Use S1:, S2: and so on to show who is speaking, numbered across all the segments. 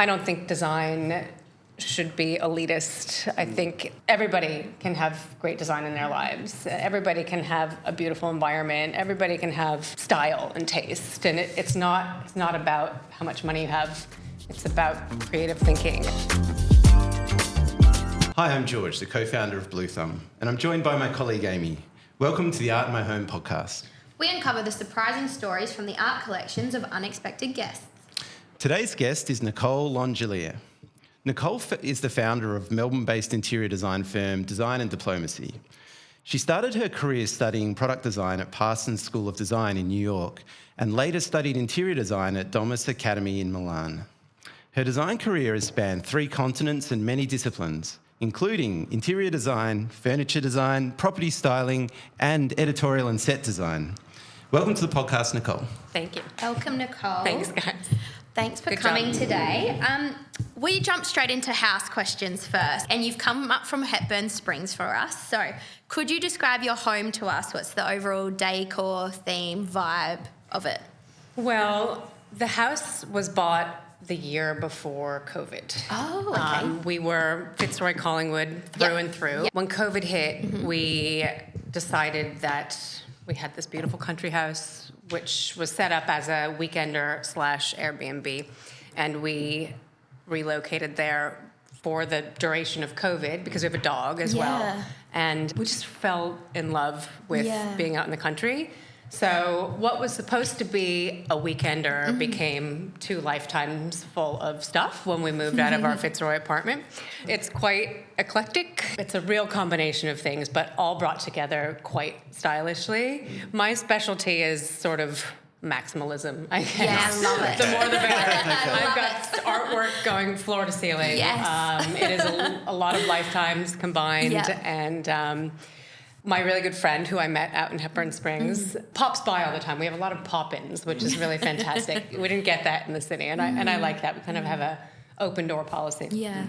S1: I don't think design should be elitist. I think everybody can have great design in their lives. Everybody can have a beautiful environment. Everybody can have style and taste. And it's not about how much money you have. It's about creative thinking.
S2: Hi, I'm George, the co-founder of Bluethumb, and I'm joined by my colleague Amy. Welcome to the Art in My Home podcast.
S3: We uncover the surprising stories from the art collections of unexpected guests.
S2: Today's guest is Nicole Langelier. Nicole is the founder of Melbourne-based interior design firm Design and Diplomacy. She started her career studying product design at Parsons School of Design in New York and later studied interior design at Domus Academy in Milan. Her design career has spanned 3 continents and many disciplines, including interior design, furniture design, property styling, and editorial and set design. Welcome to the podcast, Nicole.
S1: Thank you.
S3: Welcome, Nicole.
S1: Thanks, guys.
S3: Thanks for
S1: Good
S3: coming
S1: job.
S3: today. We jumped straight into house questions first, and you've come up from Hepburn Springs for us. So could you describe your home to us? What's the overall decor, theme, vibe of it?
S1: Well, the house was bought the year before COVID.
S3: Oh, okay.
S1: We were Fitzroy Collingwood through and through. When COVID hit, we decided that we had this beautiful country house, which was set up as a weekender / Airbnb. And we relocated there for the duration of COVID because we have a dog as well. And we just fell in love with being out in the country. So what was supposed to be a weekender became 2 lifetimes full of stuff when we moved out of our Fitzroy apartment. It's quite eclectic. It's a real combination of things, but all brought together quite stylishly. My specialty is sort of maximalism, I guess.
S3: Yeah, I love it.
S1: The more the better. I've got artwork going floor to ceiling.
S3: Yes.
S1: It is a lot of lifetimes combined. And my really good friend who I met out in Hepburn Springs pops by all the time. We have a lot of pop-ins, which is really fantastic. We didn't get that in the city, and I like that. We kind of have a open door policy.
S3: Yeah.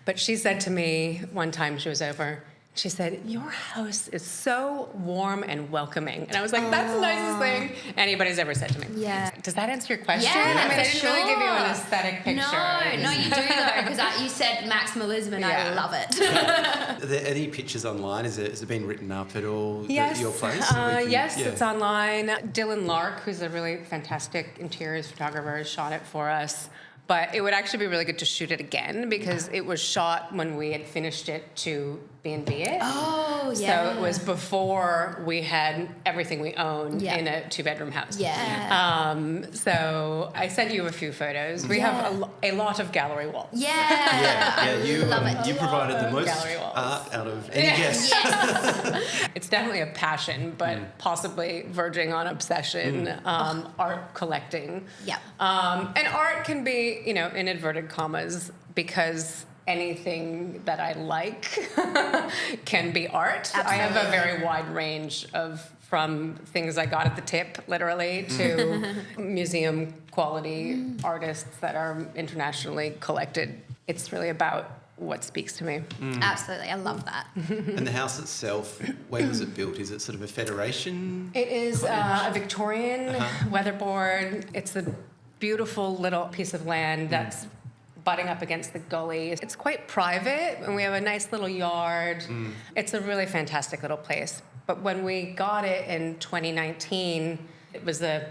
S1: But she said to me one time she was over, she said, "Your house is so warm and welcoming." And I was like, that's the nicest thing anybody's ever said to me.
S3: Yeah.
S1: Does that answer your question?
S3: Yeah,
S1: I mean, I
S3: for
S1: didn't really give you an
S3: sure.
S1: aesthetic picture.
S3: No, you do though, because you said maximalism and I love it.
S2: Are there any pictures online? Has it been written up at all
S1: Yes.
S2: at your place?
S1: Yes, it's online. Dylan Lark, who's a really fantastic interiors photographer, has shot it for us. But it would actually be really good to shoot it again because it was shot when we had finished it to B&B it.
S3: Oh, yeah.
S1: So it was before we had everything we own in a 2-bedroom house.
S3: Yeah.
S1: So I sent you a few photos. We have a lot of gallery walls.
S2: You
S3: love it.
S2: You provided the most
S1: Gallery walls.
S2: art out of any guest.
S3: Yes.
S1: It's definitely a passion, but possibly verging on obsession, art collecting.
S3: Yeah.
S1: And art can be, in inverted commas, because anything that I like can be art.
S3: Absolutely.
S1: I have a very wide range from things I got at the tip, literally, to museum quality artists that are internationally collected. It's really about what speaks to me.
S3: Absolutely. I love that.
S2: And the house itself, when was it built? Is it sort of a federation?
S1: It is a Victorian weatherboard. It's a beautiful little piece of land that's butting up against the gully. It's quite private, and we have a nice little yard. It's a really fantastic little place. But when we got it in 2019, it was a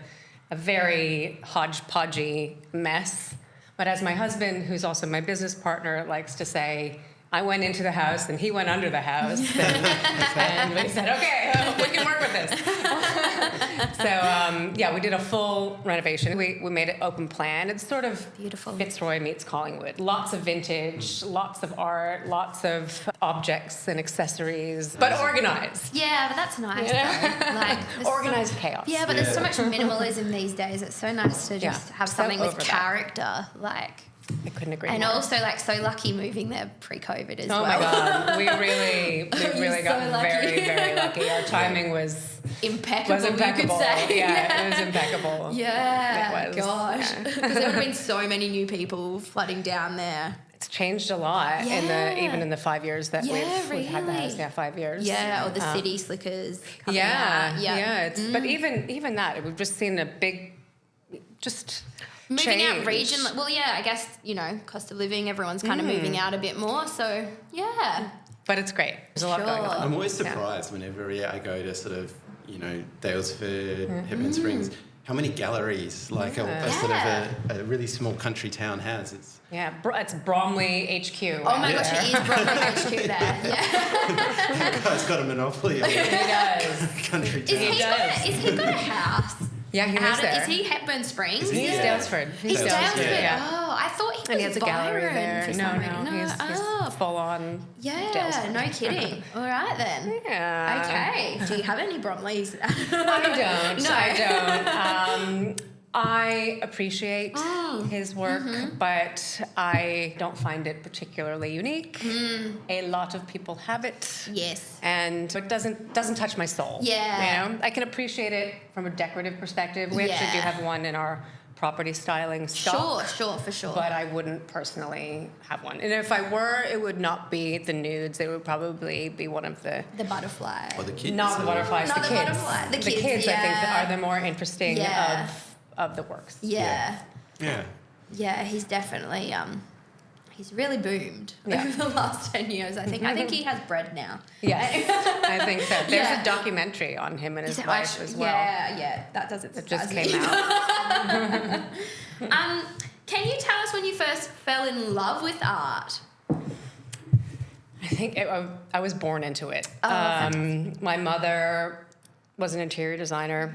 S1: very hodgepodgey mess. But as my husband, who's also my business partner, likes to say, I went into the house and he went under the house. And we said, okay, we can work with this. So, we did a full renovation. We made it open plan. It's sort of
S3: Beautiful.
S1: Fitzroy meets Collingwood. Lots of vintage, lots of art, lots of objects and accessories, but organized.
S3: Yeah, but that's nice though. Like
S1: Organized chaos.
S3: Yeah, but there's so much minimalism these days. It's so nice to just have
S1: So
S3: something with
S1: over that.
S3: character. Like,
S1: I couldn't agree
S3: and
S1: more.
S3: also so lucky moving there pre-COVID as well.
S1: Oh my God, we really got
S3: so lucky.
S1: very, very lucky. Our timing was
S3: Impeccable, you
S1: impeccable.
S3: could say.
S1: Yeah, it was impeccable.
S3: Yeah,
S1: It was,
S3: gosh.
S1: yeah.
S3: Because there have been so many new people flooding down there.
S1: It's changed a lot even in the 5 years that we've had the house.
S3: really.
S1: Yeah, 5 years.
S3: Yeah, or the city slickers coming out.
S1: Yeah. But even that, we've just seen a big, just
S3: Moving out
S1: change.
S3: region, well, yeah, I guess, cost of living, everyone's kind of moving out a bit more. So, yeah.
S1: But it's great. There's a lot going
S3: Sure.
S1: on.
S2: I'm always surprised whenever I go to sort of, Daylesford, Hepburn Springs, how many galleries like a sort of a really small country town has. It's
S1: It's Bromley HQ.
S3: Oh my gosh, it is Bromley HQ there. Yeah.
S2: that guy's got a monopoly on
S1: He does.
S2: country town.
S3: Is he got a house?
S1: Yeah, he lives there.
S3: Is he Hepburn Springs?
S2: Is he?
S1: He's
S2: Yeah.
S1: Dalesford.
S3: He's Dalesford.
S1: Yeah.
S3: Oh, I thought he was
S1: And he has a gallery
S3: Byron
S1: there.
S3: for
S1: No,
S3: some reason.
S1: he's full on.
S3: Yeah,
S1: Dalesford.
S3: no kidding. All right then.
S1: Yeah.
S3: Okay. Do you have any Bromleys?
S1: I don't.
S3: No.
S1: I don't. I appreciate his work, but I don't find it particularly unique. A lot of people have it.
S3: Yes.
S1: And it doesn't touch my soul.
S3: Yeah.
S1: I can appreciate it from a decorative perspective. We actually do
S3: Yeah.
S1: have one in our property styling stock.
S3: Sure, for sure.
S1: But I wouldn't personally have one. And if I were, it would not be the nudes. It would probably be one of the...
S3: The butterfly.
S2: Or the kids.
S1: Not the butterflies,
S3: Not
S1: the
S3: the
S1: kids.
S3: butterfly, the
S1: The
S3: kids,
S1: kids, I think,
S3: yeah.
S1: are the more interesting
S3: Yeah.
S1: of the works.
S3: Yeah.
S2: Yeah.
S3: Yeah, he's definitely he's really boomed
S1: Yeah.
S3: over the last 10 years, I think. I think he has bread now.
S1: Yes, I think so. There's
S3: Yeah.
S1: a documentary on him and his wife as well.
S3: Yeah, that doesn't
S1: It
S3: surprise
S1: just
S3: me.
S1: came out.
S3: Can you tell us when you first fell in love with art?
S1: I think I was born into it.
S3: Oh,
S1: My mother was an interior designer,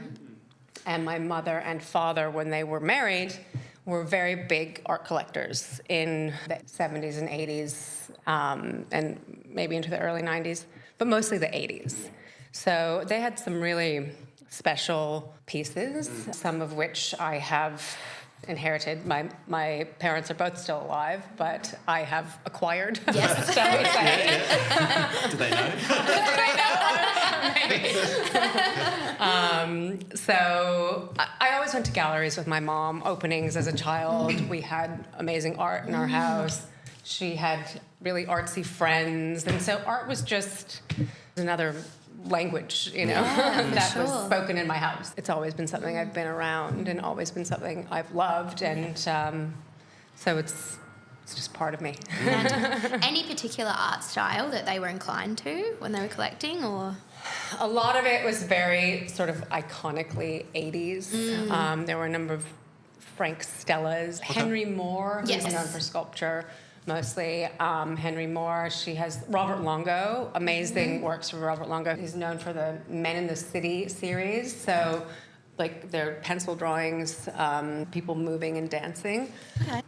S1: and my mother and father, when they were married, were very big art collectors in the 70s and 80s, and maybe into the early 90s, but mostly the 80s. So they had some really special pieces, some of which I have inherited. My parents are both still alive, but I have acquired.
S3: Yes.
S1: shall we say.
S2: Do they know?
S1: So I always went to galleries with my mom, openings as a child. We had amazing art in our house. She had really artsy friends. And so art was just another language, that
S3: sure.
S1: was spoken in my house. It's always been something I've been around and always been something I've loved. And so it's just part of me.
S3: And any particular art style that they were inclined to when they were collecting, or?
S1: A lot of it was very sort of iconically 80s. There were a number of Frank Stellas. Henry Moore, who's
S3: Yes.
S1: known for sculpture mostly. Henry Moore. She has Robert Longo, amazing works from Robert Longo. He's known for the Men in the City series. So like their pencil drawings, people moving and dancing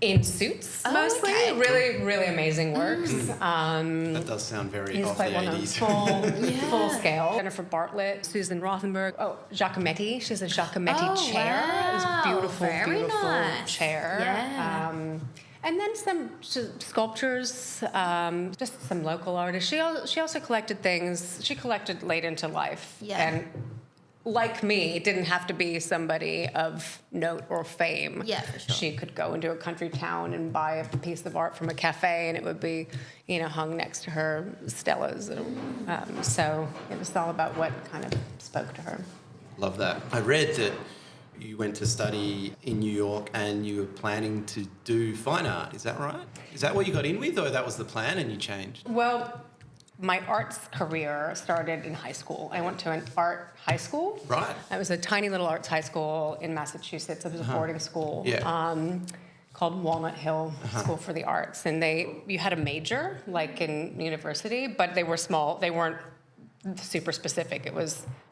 S1: in suits mostly.
S3: okay.
S1: Really, really amazing works.
S2: That does sound very
S1: He's
S2: off the
S1: quite well known,
S2: 80s.
S1: full scale. Jennifer Bartlett, Susan Rothenberg. Oh, Giacometti. She has a Giacometti chair.
S3: Wow.
S1: This beautiful,
S3: Very
S1: beautiful
S3: nice.
S1: chair.
S3: Yeah.
S1: And then some sculptures, just some local artists. She also collected things. She collected late into life.
S3: Yeah.
S1: And like me, it didn't have to be somebody of note or fame.
S3: Yeah, for sure.
S1: She could go into a country town and buy a piece of art from a cafe, and it would be, hung next to her Stellas. So it was all about what kind of spoke to her.
S2: Love that. I read that you went to study in New York and you were planning to do fine art. Is that right? Is that what you got in with, or that was the plan and you changed?
S1: Well, my arts career started in high school. I went to an art high school.
S2: Right.
S1: It was a tiny little arts high school in Massachusetts. It was a boarding school.
S2: Yeah.
S1: Called Walnut Hill School for the Arts. And you had a major, like in university, but they were small. They weren't super specific.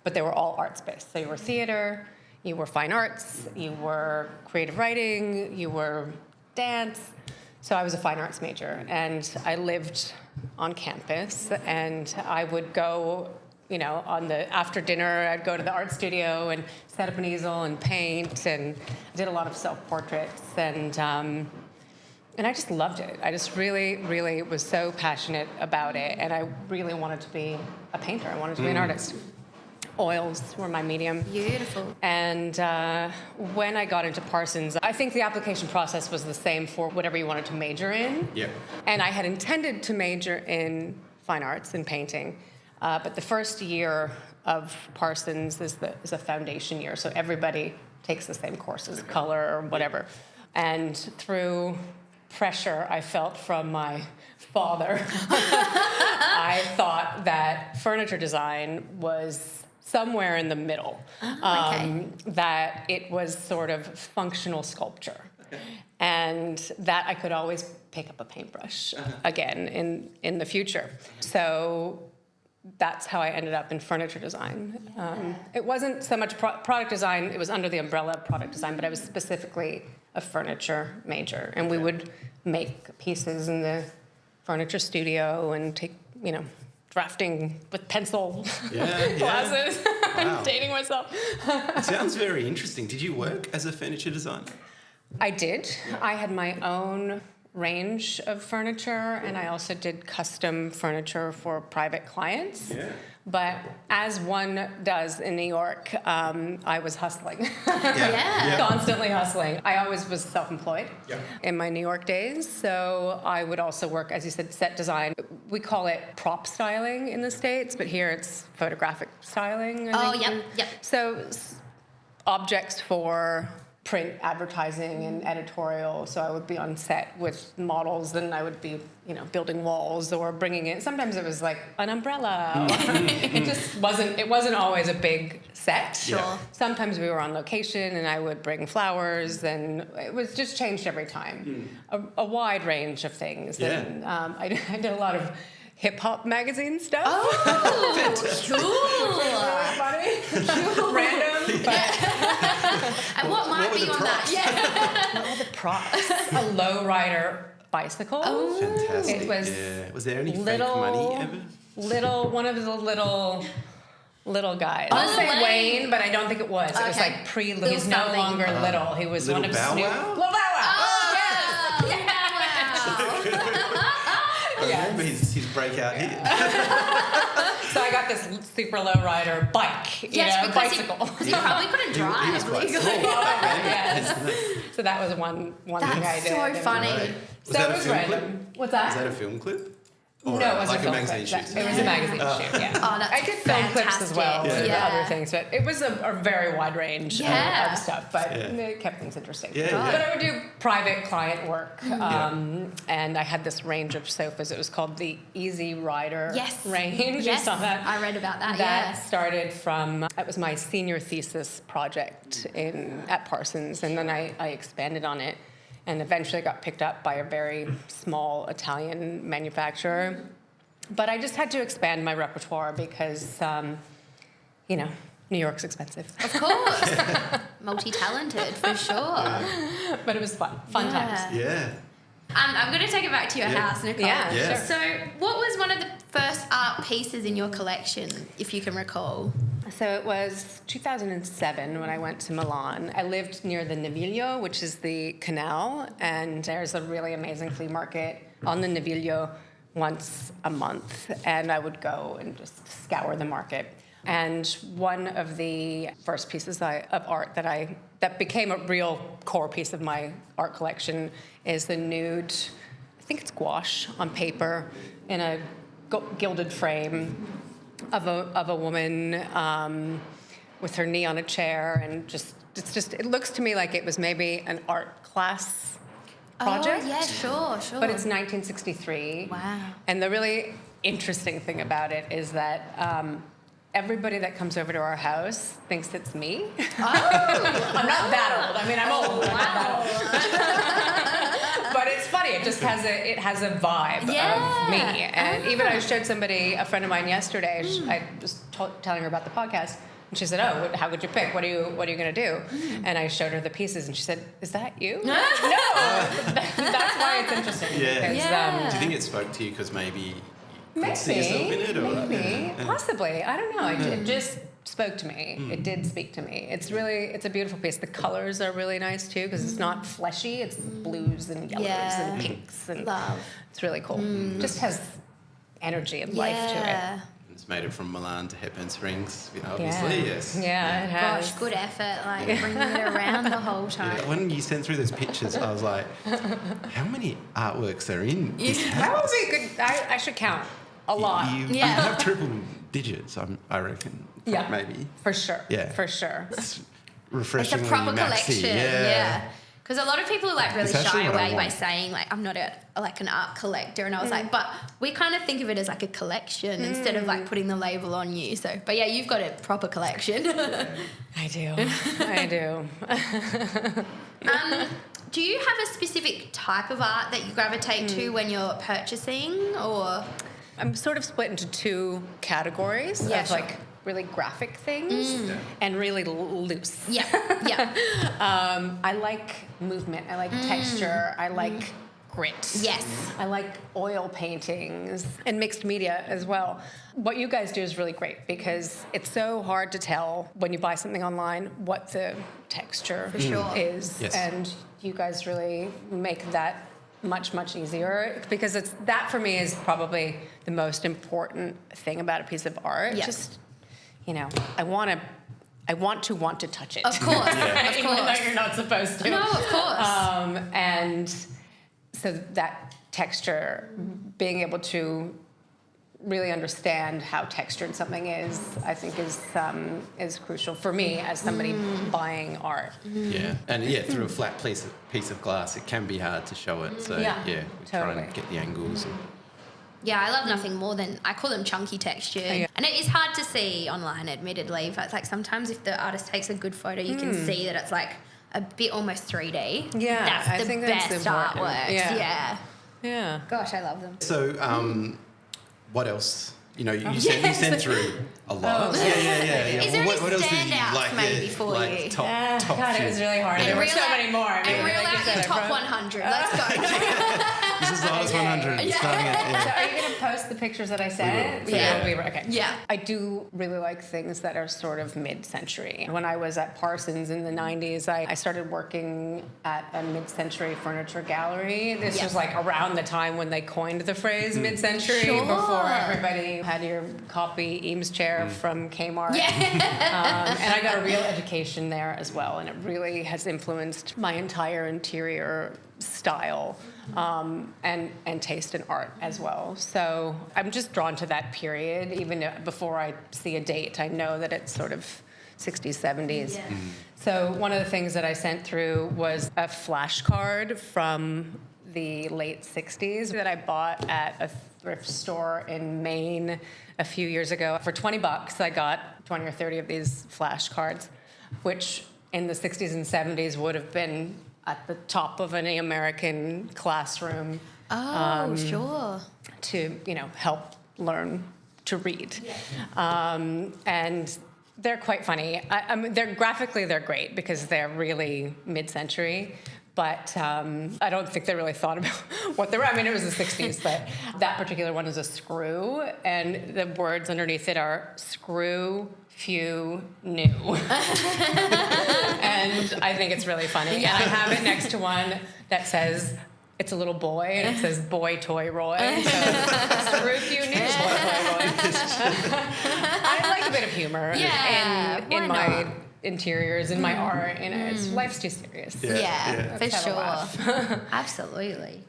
S1: But they were all arts-based. So you were theater, you were fine arts, you were creative writing, you were dance. So I was a fine arts major, and I lived on campus, and I would go, after dinner, I'd go to the art studio and set up an easel and paint, and I did a lot of self-portraits, and I just loved it. I just really, really was so passionate about it, and I really wanted to be a painter. I wanted to be an artist. Oils were my medium.
S3: Beautiful.
S1: And when I got into Parsons, I think the application process was the same for whatever you wanted to major in.
S2: Yeah.
S1: And I had intended to major in fine arts and painting, but the first year of Parsons is a foundation year, so everybody takes the same courses, color or whatever. And through pressure I felt from my father, I thought that furniture design was somewhere in the middle, that it was sort of functional sculpture. And that I could always pick up a paintbrush again in the future. So that's how I ended up in furniture design. It wasn't so much product design, it was under the umbrella of product design, but I was specifically a furniture major. And we would make pieces in the furniture studio and take, drafting with pencil classes.
S2: Wow.
S1: I'm dating myself.
S2: It sounds very interesting. Did you work as a furniture designer?
S1: I did. I had my own range of furniture, and I also did custom furniture for private clients.
S2: Yeah.
S1: But as one does in New York, I was hustling.
S2: Yeah.
S1: Constantly hustling. I always was self-employed
S2: Yeah.
S1: in my New York days, so I would also work, as you said, set design. We call it prop styling in the States, but here it's photographic styling. I think.
S3: Yep.
S1: So objects for print advertising and editorial. So I would be on set with models, and I would be, building walls or bringing in. Sometimes it was like an umbrella. It wasn't always a big set.
S3: Sure. Yeah.
S1: Sometimes we were on location, and I would bring flowers, and it was just changed every time. A wide range of things.
S2: Yeah.
S1: And I did a lot of hip-hop magazine stuff.
S3: Oh,
S1: Really funny. Random, but
S3: And what might
S2: were
S3: be
S2: the
S3: on
S2: props?
S3: that?
S1: what were the props? A lowrider bicycle.
S3: Oh.
S2: Fantastic.
S1: It was
S2: Was there any fake
S1: little-
S2: money ever?
S1: One of the little guys.
S3: Oh,
S1: I'll say
S3: Wayne.
S1: Wayne, but I don't think it was. It was
S3: Okay.
S1: like pre-little.
S3: Little
S1: He's no
S3: something.
S1: longer little. He was
S2: Little
S1: one of
S2: Bow
S1: Snoop.
S2: Wow?
S1: Little Bow Wow.
S3: Oh, wow.
S2: I remember his breakout hit.
S1: So I got this super low rider bike,
S3: Yes, because
S1: bicycle.
S3: he probably couldn't drive
S2: He was quite
S3: legally.
S2: small back then.
S1: Yes. So that was one thing I
S3: That's
S1: did.
S3: so
S1: And-
S3: funny.
S2: Right.
S1: So
S2: that
S1: it
S2: a
S1: was
S2: film
S1: random.
S2: clip?
S1: What's that?
S2: Was that a film clip?
S1: No,
S2: Or
S1: it wasn't
S2: like a
S1: film
S2: magazine
S1: clip.
S2: shoot?
S1: It was a magazine shoot, yeah.
S3: Oh, that's
S1: I did film clips as well
S3: fantastic.
S1: and
S3: Yeah.
S1: other things, but it was a very wide range
S3: Yeah.
S1: of stuff, but
S2: Yeah.
S1: it kept things interesting.
S2: Yeah, yeah.
S1: But I would do private client work, and I had this range of sofas. It was called the Easy Rider
S3: Yes.
S1: range.
S3: Yes,
S1: You saw that?
S3: I read about that,
S1: That
S3: yeah.
S1: started from, it was my senior thesis project at Parsons, and then I expanded on it, and eventually got picked up by a very small Italian manufacturer. But I just had to expand my repertoire because, New York's expensive.
S3: Of course. Multi-talented, for sure.
S1: But it was fun times.
S2: Yeah.
S3: I'm going to take it back to your
S2: Yeah.
S3: house, Nicole.
S1: Yeah,
S2: Yeah.
S1: sure.
S3: So what was one of the first art pieces in your collection, if you can recall?
S1: So it was 2007 when I went to Milan. I lived near the Naviglio, which is the canal, and there's a really amazing flea market on the Naviglio once a month, and I would go and just scour the market. And one of the first pieces of art that became a real core piece of my art collection is the nude, I think it's gouache on paper in a gilded frame of a woman with her knee on a chair, and it looks to me like it was maybe an art class project.
S3: Oh, yeah, sure.
S1: But it's 1963.
S3: Wow.
S1: And the really interesting thing about it is that everybody that comes over to our house thinks it's me.
S3: Oh.
S1: I'm not that old. I mean, I'm old. but I'm not that old. But it's funny. It just has a vibe of me. And even I showed a friend of mine yesterday. I was telling her about the podcast. And she said, "Oh, how could you pick? What are you going to do?" And I showed her the pieces, and she said, "Is that you?" No. That's why it's interesting.
S2: Yeah.
S1: Because,
S2: Do you think it spoke to you because maybe you could
S1: maybe,
S2: see yourself in it? Or?
S1: maybe,
S2: Yeah.
S1: possibly. I don't know. It just spoke to me. It did speak to me. It's a beautiful piece. The colors are really nice too because it's not fleshy. It's blues and yellows and pinks and
S3: Love.
S1: it's really cool. Just has energy and life to it.
S2: It's made it from Milan to Hepburn Springs, obviously, yes.
S1: Yeah, it has.
S3: Gosh, good effort, bringing it around the whole time.
S2: Yeah, when you sent through those pictures, I was like, how many artworks are in this
S1: That
S2: house?
S1: would be good. I should count a lot.
S2: You have triple digits, I reckon. Maybe.
S1: For sure.
S2: Yeah.
S1: For sure.
S2: It's
S3: It's a
S2: refreshingly
S3: proper
S2: maxi.
S3: collection,
S2: Yeah.
S3: Because a lot of people are like really
S2: It's actually
S3: shy
S2: what I
S3: away by
S2: want.
S3: saying like, I'm not like an art collector. And I was like, but we kind of think of it as like a collection instead of like putting the label on you. So, but yeah, you've got a proper collection.
S1: I do. I do.
S3: Do you have a specific type of art that you gravitate to when you're purchasing, or?
S1: I'm sort of split into two categories
S3: Yeah,
S1: of
S3: sure.
S1: like really graphic things and really loose.
S3: Yeah, yeah.
S1: I like movement. I like texture. I like grit.
S3: Yes.
S1: I like oil paintings and mixed media as well. What you guys do is really great because it's so hard to tell when you buy something online what the texture
S3: For sure.
S1: is.
S2: Yes.
S1: And you guys really make that much easier because it's that for me is probably the most important thing about a piece of art.
S3: Yeah.
S1: Just, you know, I want to touch it.
S3: Of course, of
S1: Even though
S3: course.
S1: you're not supposed to.
S3: No, of course.
S1: And so that texture, being able to really understand how textured something is, I think is crucial for me as somebody buying art.
S2: Yeah, and through a flat piece of glass, it can be hard to show it. So
S1: Yeah,
S2: we try
S1: totally.
S2: and get the angles. And,
S3: Yeah, I love nothing more than, I call them chunky texture.
S1: Yeah.
S3: And it is hard to see online, admittedly, but it's like sometimes if the artist takes a good photo, you can see that it's like a bit almost 3D.
S1: Yeah,
S3: That's
S1: I
S3: the
S1: think that's
S3: best
S1: important.
S3: artworks.
S1: Yeah.
S3: Yeah.
S1: Yeah.
S3: Gosh, I love them.
S2: so, what else? You know, you sent through a lot.
S1: Oh,
S2: yeah.
S3: Is there
S2: what
S3: any
S2: else did you
S3: standouts
S2: like?
S3: maybe for
S2: like
S3: you?
S2: Top
S1: God,
S2: few.
S1: it was really hard.
S3: And
S1: There were
S3: reel
S1: so
S3: out-
S1: many more.
S3: And reel
S1: like you
S3: out
S1: said,
S3: your
S1: I
S3: top
S1: wrote-
S3: 100. Let's go.
S2: This is the hardest 100. Starting at,
S1: So are you going to post the pictures that I sent?
S3: Yeah.
S1: We were, okay.
S3: Yeah.
S1: I do really like things that are sort of mid-century. When I was at Parsons in the 90s, I started working at a mid-century furniture gallery. This
S3: Yeah.
S1: was like around the time when they coined the phrase mid-century,
S3: Sure.
S1: before everybody had your copy Eames chair from Kmart.
S3: Yeah.
S1: And I got a real education there as well, and it really has influenced my entire interior style and taste in art as well. So I'm just drawn to that period. Even before I see a date, I know that it's sort of 60s, 70s.
S3: Yeah.
S1: So one of the things that I sent through was a flashcard from the late 60s that I bought at a thrift store in Maine a few years ago. For $20, I got 20 or 30 of these flashcards, which in the 60s and 70s would have been at the top of any American classroom
S3: Oh, sure.
S1: to, help learn to read. And they're quite funny. I mean, they're great because they're really mid-century. But I don't think they really thought about what they were. I mean, it was the 60s, but that particular one is a screw, and the words underneath it are screw, few, new. And I think it's really funny.
S3: Yeah.
S1: And I have it next to one that says, it's a little boy, and it says boy toy Roy. So screw, few, new, boy toy Roy. I like a bit of humor
S3: Yeah,
S1: in
S3: why
S1: my
S3: not?
S1: interiors, in my art. Life's too serious.
S3: Yeah, for
S1: Let's have a
S3: sure.
S1: laugh.
S3: Absolutely.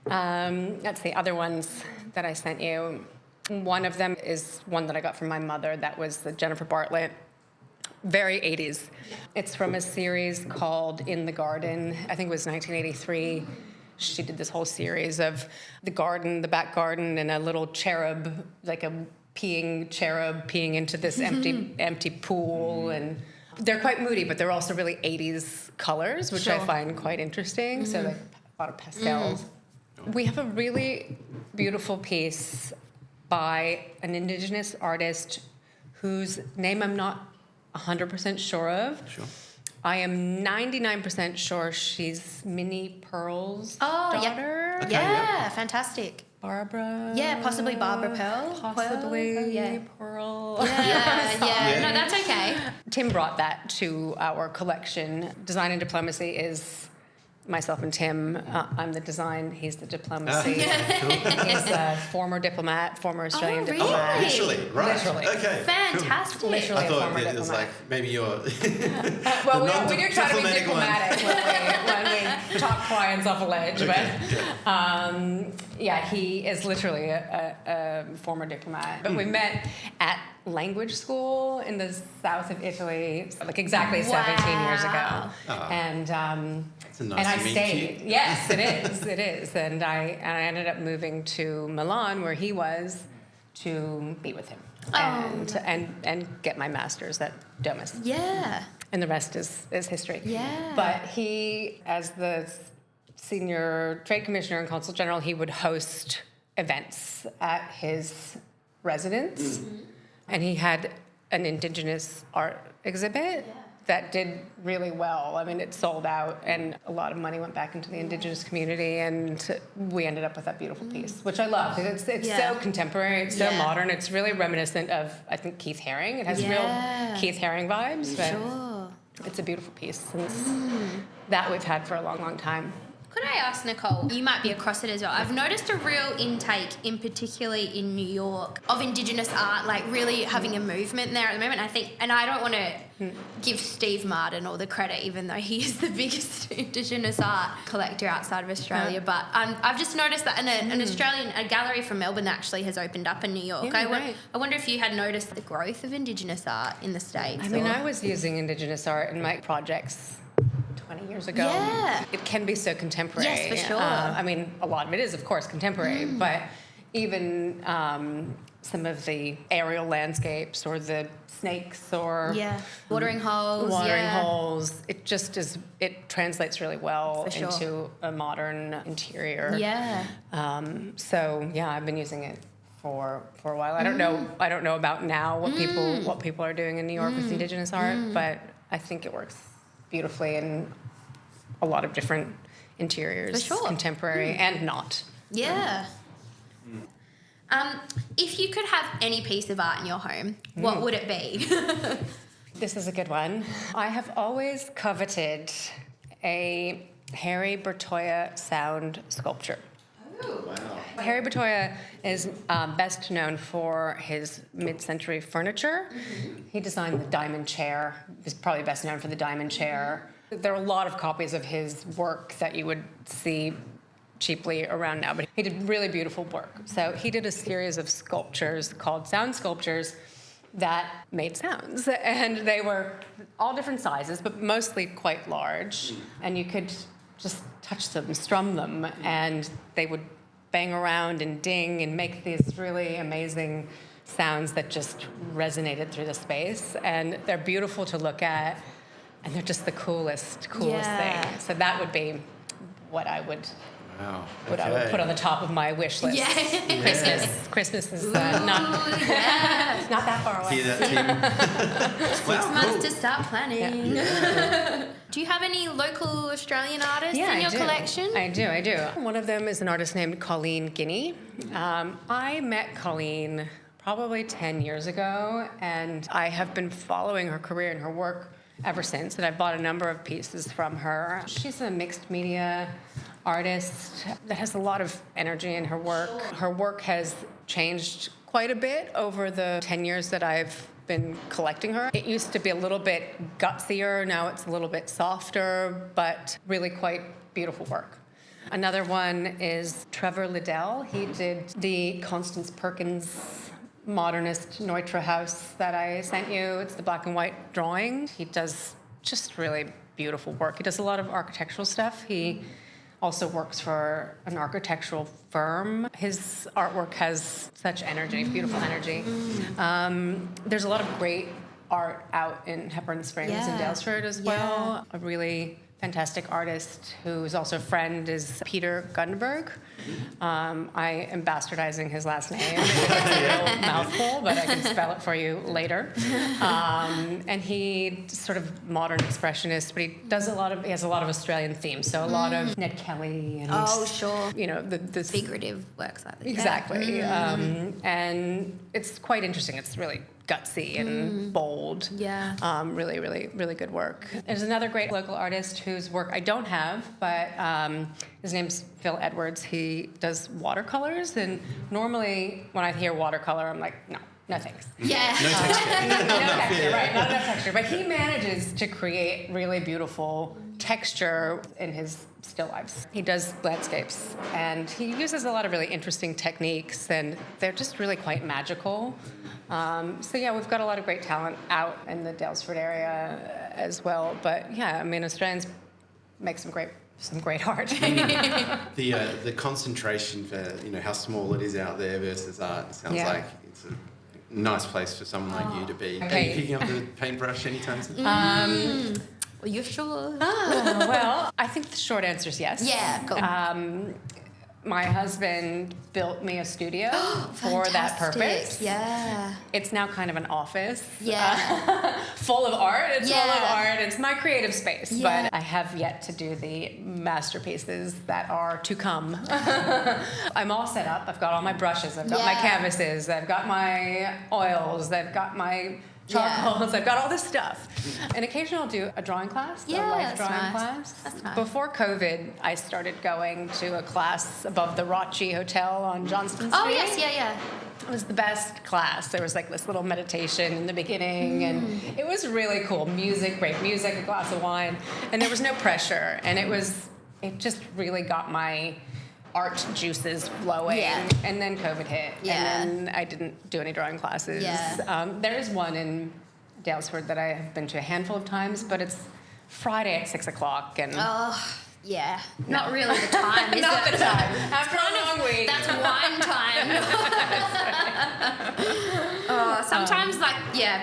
S1: That's the other ones that I sent you. One of them is one that I got from my mother. That was the Jennifer Bartlett, very 80s. It's from a series called In the Garden. I think it was 1983. She did this whole series of the garden, the back garden, and a little cherub, like a peeing cherub peeing into this empty pool. And they're quite moody, but they're also really 80s colors, which I
S3: Sure.
S1: find quite interesting. So like a lot of pastels. We have a really beautiful piece by an Indigenous artist whose name I'm not 100% sure of.
S2: Sure.
S1: I am 99% sure she's Minnie Pearl's
S3: Oh, yeah.
S1: daughter.
S2: Okay,
S3: Yeah, fantastic.
S1: Barbara.
S3: Yeah, possibly Barbara Pearl.
S1: Possibly
S3: Pearl? Yeah.
S1: Pearl.
S3: Yeah. No, that's okay.
S1: Tim brought that to our collection. Design and Diplomacy is myself and Tim. I'm the design, he's the diplomacy. He's a former diplomat, former Australian
S3: really?
S1: diplomat.
S2: Literally, right?
S1: Literally.
S2: Okay.
S3: Fantastic.
S2: Cool.
S1: Literally
S2: I
S1: a
S2: thought
S1: former
S2: it was
S1: diplomat.
S2: like maybe you're.
S1: Well,
S2: the
S1: we do try to be
S2: non-diplomatic one.
S1: diplomatic when we talk clients off a ledge, but yeah, he is literally a former diplomat. But we met at language school in the south of Italy, like exactly 17 years ago.
S2: Oh.
S1: And
S2: It's a nice
S1: and I
S2: to meet
S1: stayed.
S2: you.
S1: Yes, it is. It is. And I ended up moving to Milan, where he was, to be with him and get my master's at Domus.
S3: Yeah.
S1: And the rest is history.
S3: Yeah.
S1: But he, as the senior trade commissioner and consul general, he would host events at his residence. Mm-hmm. And he had an Indigenous art exhibit that did really well. I mean, it sold out, and a lot of money went back into the Indigenous community, and we ended up with that beautiful piece, which I love. It's so contemporary, it's so modern. It's really reminiscent of, I think, Keith Haring. It has real Keith Haring vibes, but it's a beautiful piece, and it's that we've had for a long, long time.
S3: Could I ask, Nicole, you might be across it as well. I've noticed a real intake, in particularly in New York, of Indigenous art, like really having a movement there at the moment. I think, and I don't want to give Steve Martin all the credit, even though he is the biggest Indigenous art collector outside of Australia. But I've just noticed that a gallery from Melbourne actually has opened up in New York.
S1: Yeah,
S3: I wonder if you had noticed the growth of Indigenous art in the States.
S1: I mean, I was using Indigenous art in my projects 20 years ago.
S3: Yeah.
S1: It can be so contemporary.
S3: Yes, for sure.
S1: I mean, a lot of it is, of course, contemporary, but even some of the aerial landscapes or the snakes or
S3: watering holes.
S1: It just is, it translates really well into a modern interior.
S3: Yeah.
S1: So yeah, I've been using it for a while. I don't know about now what people are doing in New York with Indigenous art, but I think it works beautifully in a lot of different interiors,
S3: for sure.
S1: Contemporary and not.
S3: Yeah. If you could have any piece of art in your home, what would it be?
S1: This is a good one. I have always coveted a Harry Bertoia sound sculpture.
S3: Oh,
S2: Wow.
S1: Harry Bertoia is best known for his mid-century furniture. Mm-hmm. He designed the diamond chair. He's probably best known for the diamond chair. There are a lot of copies of his work that you would see cheaply around now, but he did really beautiful work. So he did a series of sculptures called sound sculptures that made sounds, and they were all different sizes, but mostly quite large, and you could just touch them, strum them, and they would bang around and ding and make these really amazing sounds that just resonated through the space. And they're beautiful to look at, and they're just the coolest thing. So that would be what I would put on the top of my wish list.
S3: Yeah.
S1: Christmas is not that far away.
S2: See that, team?
S3: 6 months to start planning.
S2: Yeah.
S3: Do you have any local Australian artists in your collection?
S1: I do. One of them is an artist named Colleen Guinea. I met Colleen probably 10 years ago, and I have been following her career and her work ever since, and I've bought a number of pieces from her. She's a mixed media artist that has a lot of energy in her work. Sure. Her work has changed quite a bit over the 10 years that I've been collecting her. It used to be a little bit gutsier, now it's a little bit softer, but really quite beautiful work. Another one is Trevor Liddell. He did the Constance Perkins modernist Neutra house that I sent you. It's the black and white drawing. He does just really beautiful work. He does a lot of architectural stuff. He also works for an architectural firm. His artwork has such energy, beautiful energy. There's a lot of great art out in Hepburn Springs and Dalesford as well. A really fantastic artist who is also a friend is Peter Gunderberg. I am bastardizing his last name. It's a little mouthful, but I can spell it for you later. And he sort of modern expressionist, but he has a lot of Australian themes. So a lot of Ned Kelly and
S3: Sure.
S1: you know, the
S3: Figurative works like that.
S1: exactly. And it's quite interesting. It's really gutsy and bold.
S3: Yeah.
S1: Really, really, really good work. There's another great local artist whose work I don't have, but his name's Phil Edwards. He does watercolors, and normally when I hear watercolor, I'm like, no thanks.
S3: Yeah.
S2: No texture.
S1: No texture, right? Not enough texture. But he manages to create really beautiful texture in his still lifes. He does landscapes, and he uses a lot of really interesting techniques, and they're just really quite magical. So yeah, we've got a lot of great talent out in the Dalesford area as well. But yeah, I mean, Australians make some great art.
S2: The concentration for how small it is out there versus art sounds like it's a nice place for someone like you to be.
S1: Okay.
S2: Are you picking up the paintbrush anytime soon?
S3: Well, you're sure?
S1: Well, I think the short answer is yes.
S3: Yeah, cool.
S1: My husband built me a studio for that
S3: Fantastic.
S1: purpose.
S3: Yeah.
S1: It's now kind of an office.
S3: Yeah.
S1: Full of art. It's full of
S3: Yeah.
S1: art. It's my creative space.
S3: Yeah.
S1: But I have yet to do the masterpieces that are to come. I'm all set up. I've got all my brushes. I've got my
S3: Yeah.
S1: canvases. I've got my oils. I've got my charcoals. I've got all this stuff. And occasionally I'll do a drawing class, a
S3: Yeah,
S1: life
S3: that's
S1: drawing
S3: nice.
S1: class.
S3: That's nice.
S1: Before COVID, I started going to a class above the Rothschild Hotel on Johnston Street.
S3: Oh, yes, yeah.
S1: It was the best class. There was like this little meditation in the beginning, and it was really cool. Music, great music, a glass of wine, and there was no pressure. And it just really got my art juices flowing.
S3: Yeah.
S1: And then COVID hit,
S3: Yeah.
S1: and then I didn't do any drawing classes.
S3: Yeah.
S1: There is one in Dalesford that I have been to a handful of times, but it's Friday at 6 o'clock, and
S3: Oh, yeah. Not really the time, is
S1: not
S3: it?
S1: the time. After a long week.
S3: That's wine time. Sometimes,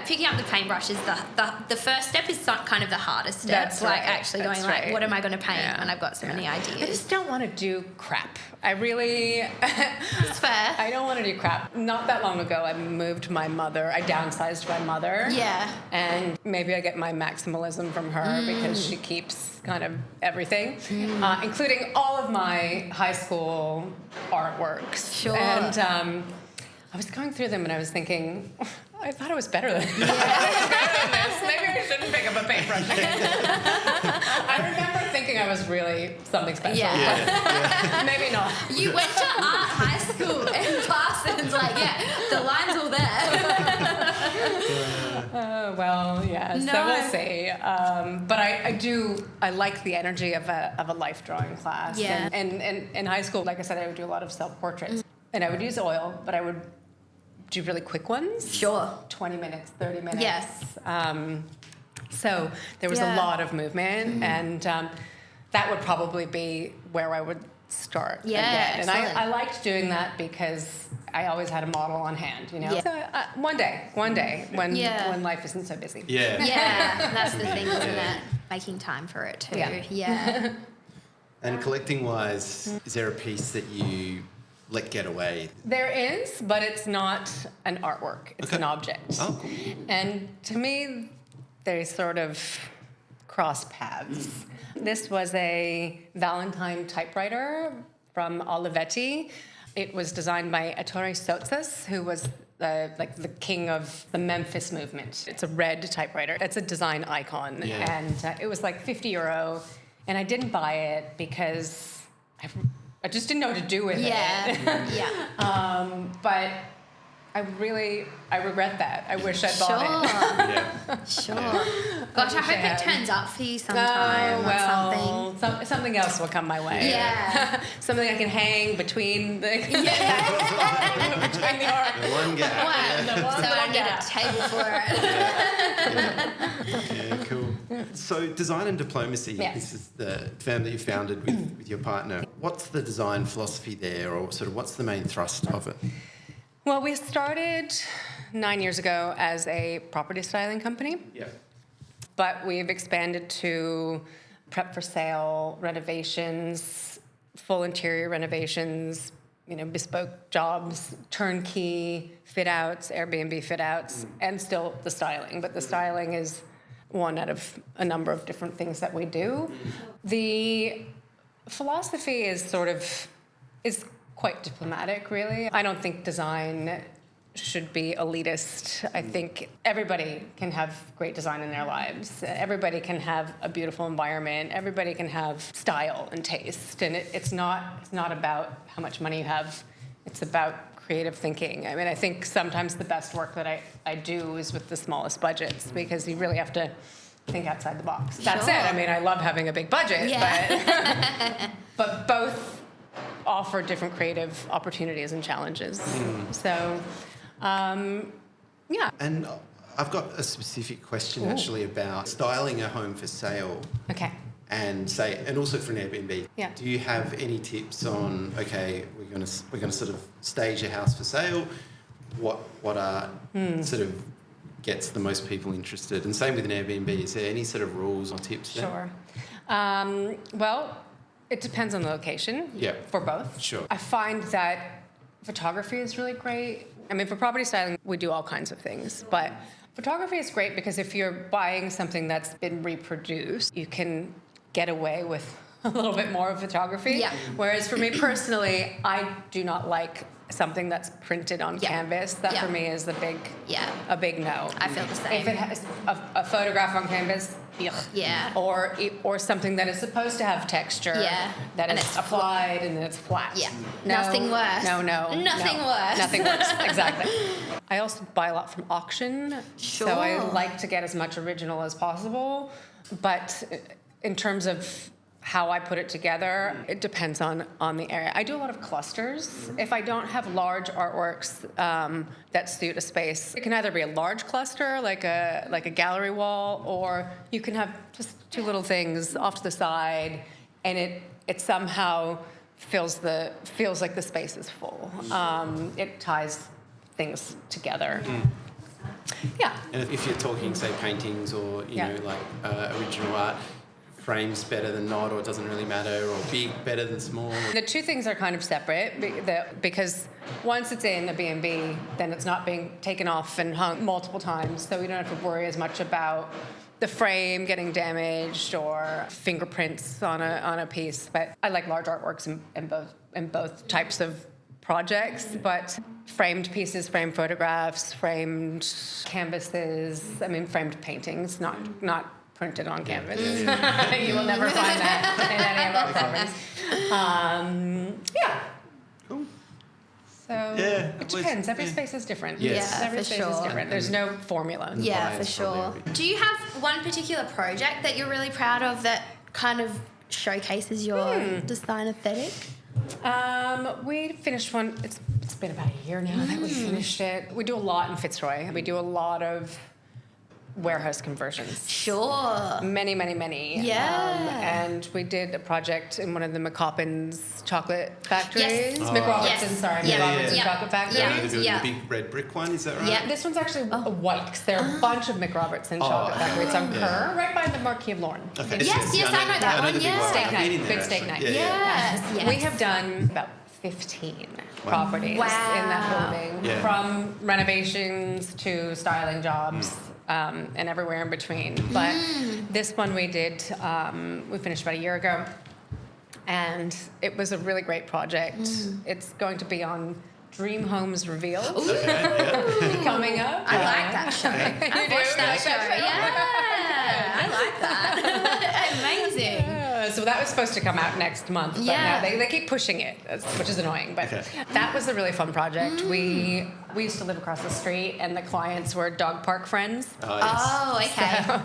S3: picking up the paintbrush is the first step is kind of the hardest step.
S1: That's right.
S3: Actually going
S1: That's
S3: like,
S1: right.
S3: what am I going to paint?
S1: Yeah.
S3: And I've got so many
S1: I
S3: ideas.
S1: just don't want to do crap. I really...
S3: It's fair.
S1: I don't want to do crap. Not that long ago, I downsized my mother.
S3: Yeah.
S1: And maybe I get my maximalism from her because she keeps kind of everything, including all of my high school artworks.
S3: Sure.
S1: And I was going through them and I was thinking, I thought it was better than this. Maybe I shouldn't pick up a paintbrush. I remember thinking I was really something special.
S3: Yeah.
S1: Maybe not.
S3: You went to art high school and Parsons, the line's all there.
S1: Well, yeah.
S3: No.
S1: So we'll see. But I like the energy of a life drawing class.
S3: Yeah.
S1: And in high school, like I said, I would do a lot of self portraits, and I would use oil, but I would do really quick ones.
S3: Sure.
S1: 20 minutes, 30 minutes.
S3: Yes.
S1: So there was a lot of movement, and that would probably be where I would start
S3: Yeah,
S1: again. And
S3: excellent.
S1: I liked doing that because I always had a model on hand,
S3: Yeah.
S1: So one day, when life isn't so busy.
S2: Yeah.
S3: Yeah, that's the thing, isn't it? Making time for it too.
S1: Yeah.
S2: And collecting-wise, is there a piece that you let get away?
S1: There is, but it's not an artwork. It's an object.
S2: Oh, cool.
S1: And to me, they sort of cross paths. This was a Valentine typewriter from Olivetti. It was designed by Ettore Sottsass, who was the king of the Memphis movement. It's a red typewriter. It's a design icon.
S2: Yeah.
S1: And it was like €50. And I didn't buy it because I just didn't know what to do with it.
S3: Yeah.
S1: But I regret that. I wish I'd bought it.
S2: Yeah.
S3: Sure. Gosh, I hope it turns up for you sometime or something.
S1: Something else will come my way.
S3: Yeah.
S1: Something I can hang between the between the art.
S2: The one gap.
S3: Wow. So I need a table for it.
S2: Yeah, cool. So design and diplomacy,
S1: Yes.
S2: this is the firm that you founded with your partner. What's the design philosophy there, or sort of what's the main thrust of it?
S1: Well, we started 9 years ago as a property styling company,
S2: Yeah.
S1: but we've expanded to prep for sale, renovations, full interior renovations, bespoke jobs, turnkey fit outs, Airbnb fit outs, and still the styling. But the styling is one out of a number of different things that we do. The philosophy is quite diplomatic, really. I don't think design should be elitist. I think everybody can have great design in their lives. Everybody can have a beautiful environment. Everybody can have style and taste. And it's not about how much money you have. It's about creative thinking. I mean, I think sometimes the best work that I do is with the smallest budgets, because you really have to think outside the box. That's it. I mean, I love having a big budget, but both offer different creative opportunities and challenges. So, yeah.
S2: And I've got a specific question actually about styling a home for sale.
S1: Okay.
S2: And also for an Airbnb.
S1: Yeah.
S2: Do you have any tips on, okay, we're going to sort of stage a house for sale? What are sort of gets the most people interested? And same with an Airbnb. Is there any sort of rules or tips there?
S1: Sure. Well, it depends on the location.
S2: Yeah.
S1: For both.
S2: Sure.
S1: I find that photography is really great. I mean, for property styling, we do all kinds of things, but photography is great because if you're buying something that's been reproduced, you can get away with a little bit more of photography.
S3: Yeah.
S1: Whereas for me personally, I do not like something that's printed on canvas. That for me is a big no.
S3: I feel the same.
S1: If it has a photograph on canvas, or something that is supposed to have texture, that
S3: and
S1: is
S3: it's
S1: applied and then it's flat.
S3: Yeah.
S1: No,
S3: Nothing worse.
S1: Nothing
S3: worse.
S1: Nothing worse. Exactly. I also buy a lot from auction, so I like to get as much original as possible. But in terms of how I put it together, it depends on the area. I do a lot of clusters. If I don't have large artworks that suit a space, it can either be a large cluster, like a gallery wall, or you can have just two little things off to the side, and it somehow feels like the space is full. It ties things together. Yeah.
S2: And if you're talking, say, paintings or original art, frames better than not, or it doesn't really matter, or big better than small?
S1: The two things are kind of separate because once it's in a B&B, then it's not being taken off and hung multiple times, so we don't have to worry as much about the frame getting damaged or fingerprints on a piece. But I like large artworks in both types of projects, but framed pieces, framed photographs, framed canvases, framed paintings, not printed on canvas. You will never find that in any of our properties.
S2: Cool.
S1: So it depends. Every space is different.
S2: Yes.
S1: Every space is different. There's no formula.
S3: Yeah, for sure. Do you have one particular project that you're really proud of that kind of showcases your design aesthetic?
S1: We finished one. It's been about a year now that we finished it. We do a lot in Fitzroy. We do a lot of warehouse conversions.
S3: Sure.
S1: Many.
S3: Yeah.
S1: And we did a project in one of the McCoppin's chocolate factories.
S3: Yes.
S1: McRobertson, sorry. McRobertson chocolate factory.
S2: They're doing the big red brick one, is that right?
S1: Yeah, this one's actually a white, because there are a bunch of McRobertson chocolate factories on Kerr, right by the Marquis of Lorne.
S2: Okay.
S3: Yes, I know that one. Yeah.
S1: Steak night, big steak night.
S3: Yes.
S1: We have done about 15 properties in that building, from renovations to styling jobs. And everywhere in between. But this one we did, we finished about a year ago, and it was a really great project. It's going to be on Dream Homes Revealed coming up.
S3: I like that show. I watched that show. I like that. Amazing.
S1: So that was supposed to come out next month, but now they keep pushing it, which is annoying. But that was a really fun project. We used to live across the street, and the clients were dog park friends.
S3: Oh, okay.
S1: So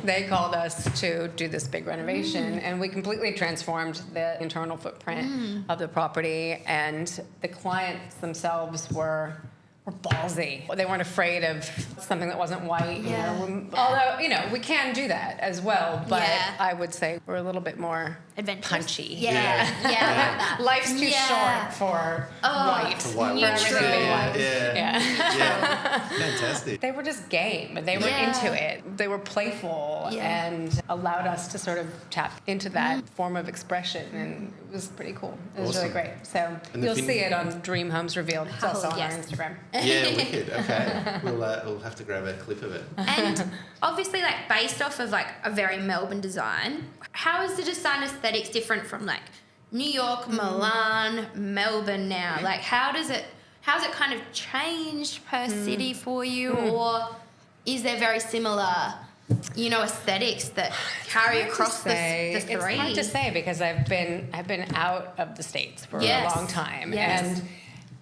S1: they called us to do this big renovation, and we completely transformed the internal footprint of the property. And the clients themselves were were ballsy. They weren't afraid of something that wasn't white.
S3: Yeah.
S1: You know? Although, you know, we can do that as well, but
S3: Yeah.
S1: I would say we're a little bit more
S3: Adventurous.
S1: punchy.
S3: Yeah. Yeah.
S1: Life's too
S3: Yeah.
S1: short for white.
S2: For white.
S1: For everything being white.
S2: Yeah.
S1: Yeah.
S2: Fantastic.
S1: They were just game. They were
S3: Yeah.
S1: into it. They were playful
S3: Yeah.
S1: and allowed us to sort of tap into that form of expression, and it was pretty cool. It was really
S2: Awesome.
S1: great. So
S2: And the
S1: you'll
S2: fin-
S1: see it on Dream Homes Revealed. It's also on
S3: yes.
S1: our Instagram.
S2: Yeah, wicked. Okay. We'll have to grab a clip of it.
S3: And obviously, like, based off of like a very Melbourne design, how is the design aesthetics different from like New York, Milan, Melbourne now? Like, how's it kind of changed per city for you, or is there very similar, you know, aesthetics that carry across the three?
S1: It's hard to say because I've been out of the States for a long time, and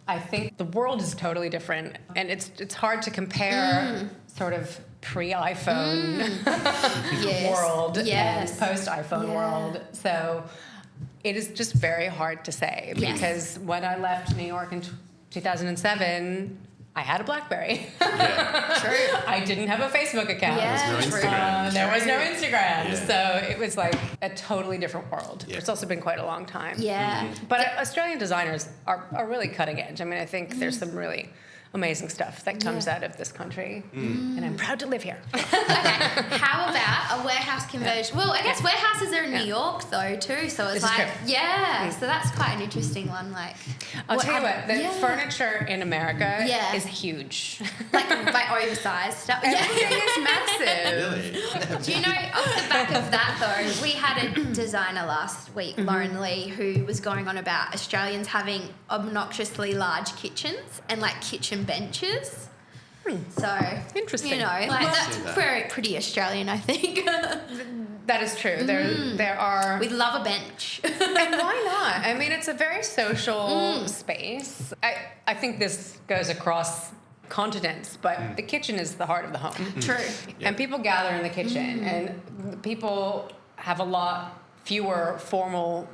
S1: I think the world is totally different, and it's hard to compare sort of pre-iPhone world and post-iPhone world. So it is just very hard to say because when I left New York in 2007, I had a BlackBerry.
S2: Yeah.
S3: True.
S1: I didn't have a Facebook account.
S3: Yeah,
S2: There was no
S3: true.
S2: Instagram.
S1: There was no Instagram,
S2: Yeah.
S1: so it was like a totally different world.
S2: Yeah.
S1: It's also been quite a long time.
S3: Yeah.
S1: But Australian designers are really cutting edge. I mean, I think there's some really amazing stuff that comes out of this country, and I'm proud to live here.
S3: Okay, how about a warehouse conversion? Well, I guess warehouses are in New York though too, so it's
S1: This is
S3: like,
S1: true.
S3: so that's quite an interesting one. Like,
S1: I'll tell you what, the
S3: yeah.
S1: furniture in America
S3: Yeah.
S1: is huge.
S3: like oversized stuff.
S1: Everything is massive.
S2: Really?
S3: Do you know, off the back of that though, we had a designer last week, Lauren Lee, who was going on about Australians having obnoxiously large kitchens and like kitchen benches. So
S1: Interesting.
S3: You know, like that's
S2: see that.
S3: very pretty Australian, I think.
S1: That is true. There are.
S3: We love a bench.
S1: And why not? I mean, it's a very social space. I think this goes across continents, but the kitchen is the heart of the home.
S3: True.
S1: And people gather in the kitchen, and people have a lot fewer formal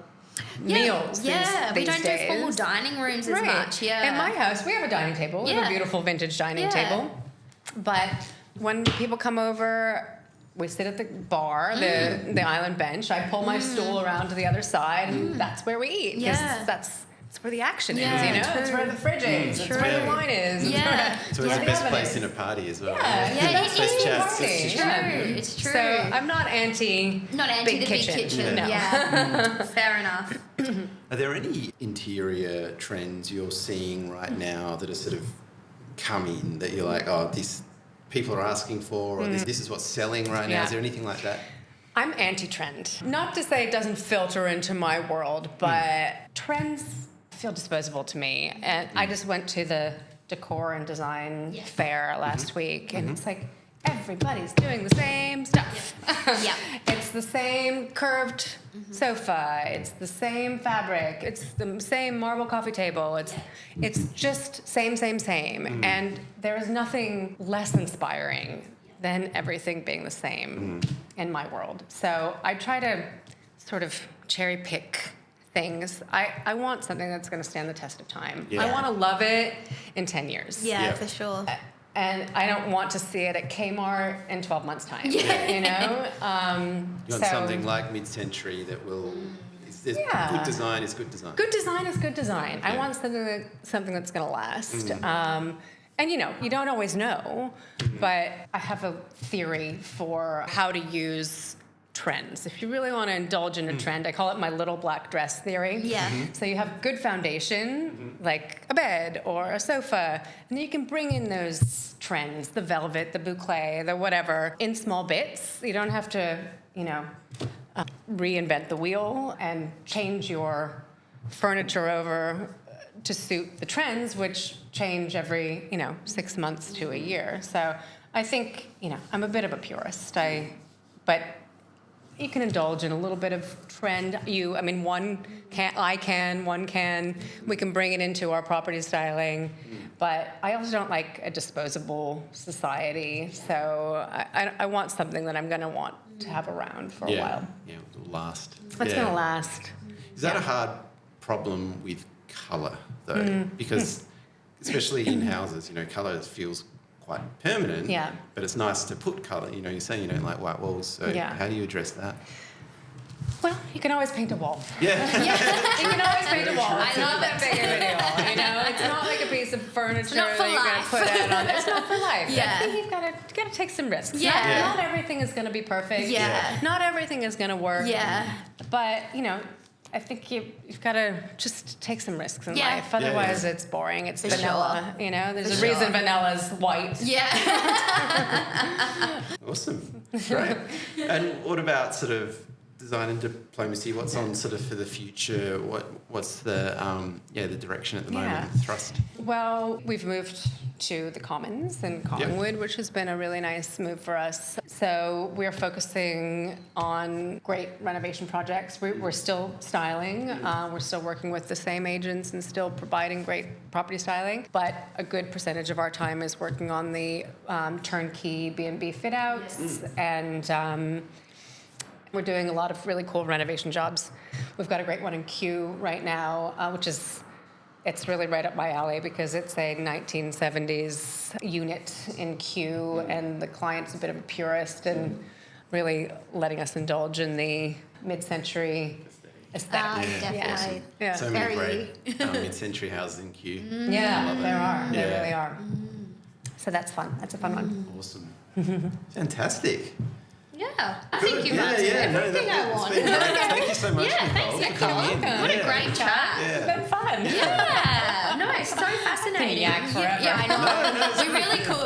S1: meals
S3: Yeah,
S1: these
S3: we don't
S1: days.
S3: do formal dining rooms as
S1: Right.
S3: much. Yeah.
S1: In my house, we have a dining table. We have
S3: Yeah.
S1: a beautiful vintage dining
S3: Yeah.
S1: table. But when people come over, we sit at the bar, the island bench. I pull my stool around to the other side, and that's where we eat. 'Cause
S3: Yeah.
S1: that's where the action
S3: Yeah,
S1: is, you know?
S3: true.
S1: It's where the fridge is. It's where the wine is. It's
S3: Yeah.
S1: where
S2: It's always the
S1: the
S2: best
S1: oven
S2: place
S1: is.
S2: in a party as well.
S1: Yeah,
S3: Yeah,
S1: that's
S3: it
S1: best
S3: is.
S1: chats.
S3: It's true. It's true.
S1: So I'm not anti
S3: Not anti
S1: big
S3: the
S1: kitchen.
S3: big kitchen.
S1: No.
S3: Yeah. Fair enough.
S2: Are there any interior trends you're seeing right now that are sort of coming that you're like, oh, this people are asking for, or this is what's selling right now?
S1: Yeah.
S2: Is there anything like that?
S1: I'm anti-trend. Not to say it doesn't filter into my world, but trends feel disposable to me. And I just went to the decor and design fair last week, and it's like everybody's doing the same stuff.
S3: Yeah.
S1: It's the same curved sofa. It's the same fabric. It's the same marble coffee table. It's just same. And there is nothing less inspiring than everything being the same in my world. So I try to sort of cherry pick things. I want something that's going to stand the test of time.
S2: Yeah.
S1: I want to love it in 10 years.
S3: Yeah,
S2: Yeah.
S3: for sure.
S1: And I don't want to see it at Kmart in 12 months' time.
S3: Yeah.
S1: You know?
S2: You want something like mid-century that will... Good design is good design.
S1: Good design is good design. I
S2: Yeah.
S1: want something that's going to last. And, you know, you don't always know, but I have a theory for how to use trends. If you really want to indulge in a trend, I call it my little black dress theory.
S3: Yeah.
S1: So you have good foundation, like a bed or a sofa, and then you can bring in those trends, the velvet, the boucle, the whatever, in small bits. You don't have to, you know, reinvent the wheel and change your furniture over to suit the trends, which change every, 6 months to a year. So I think, I'm a bit of a purist. But you can indulge in a little bit of trend. One can. We can bring it into our property styling. But I also don't like a disposable society. So I want something that I'm going to want to have around for a while.
S2: Yeah, it'll last.
S1: That's going to last.
S2: Is that a hard problem with colour, though? Because especially in houses, you know, colour feels quite permanent.
S1: Yeah.
S2: But it's nice to put colour. You know, you're saying you don't like white walls, so
S1: Yeah.
S2: how do you address that?
S1: Well, you can always paint a wall.
S2: Yeah.
S1: You can always paint a wall.
S3: I
S1: It's not
S3: love
S1: that big of a deal. You know, it's not like a piece of furniture
S3: not for
S1: that you're going to
S3: life.
S1: put out on. It's not for life.
S3: Yeah.
S1: I think you've got to take some risks.
S3: Yeah.
S1: Not everything is going to be perfect.
S3: Yeah.
S1: Not everything is going to work.
S3: Yeah.
S1: But, you know, I think you've got to just take some risks in
S3: Yeah.
S1: life. Otherwise,
S2: Yeah.
S1: it's boring. It's
S3: For
S1: vanilla. You know, there's
S3: For
S1: a reason
S3: sure.
S1: vanilla's white.
S3: Yeah.
S2: Awesome. Great. And what about sort of design and diplomacy? What's on sort of for the future? What's the the direction at the moment?
S1: Yeah.
S2: Thrust.
S1: Well, we've moved to the Commons in Collingwood, which has been a really nice move for us. So we're focusing on great renovation projects. We're still styling. We're still working with the same agents and still providing great property styling. But a good percentage of our time is working on the turnkey B&B fit outs and we're doing a lot of really cool renovation jobs. We've got a great one in Kew right now, it's really right up my alley because it's a 1970s unit in Kew, and the client's a bit of a purist and really letting us indulge in the mid-century aesthetic.
S3: Definitely.
S1: Yeah.
S2: So many
S3: Very-
S2: great mid-century houses in Kew.
S1: Yeah, there are.
S2: Yeah.
S1: There really are. So that's fun. That's a fun one.
S2: Awesome. Fantastic.
S3: Yeah. I think you've answered
S2: No,
S3: everything I
S2: it's
S3: want.
S2: been great. Thank you so much,
S3: Yeah,
S2: Nicole,
S3: thanks,
S2: for coming in.
S3: Nicole. What a great chat.
S2: Yeah.
S1: It's been fun.
S3: Yeah. No, it's so fascinating.
S1: Yak forever.
S3: Yeah, I know.
S2: No, it's
S3: We're really cool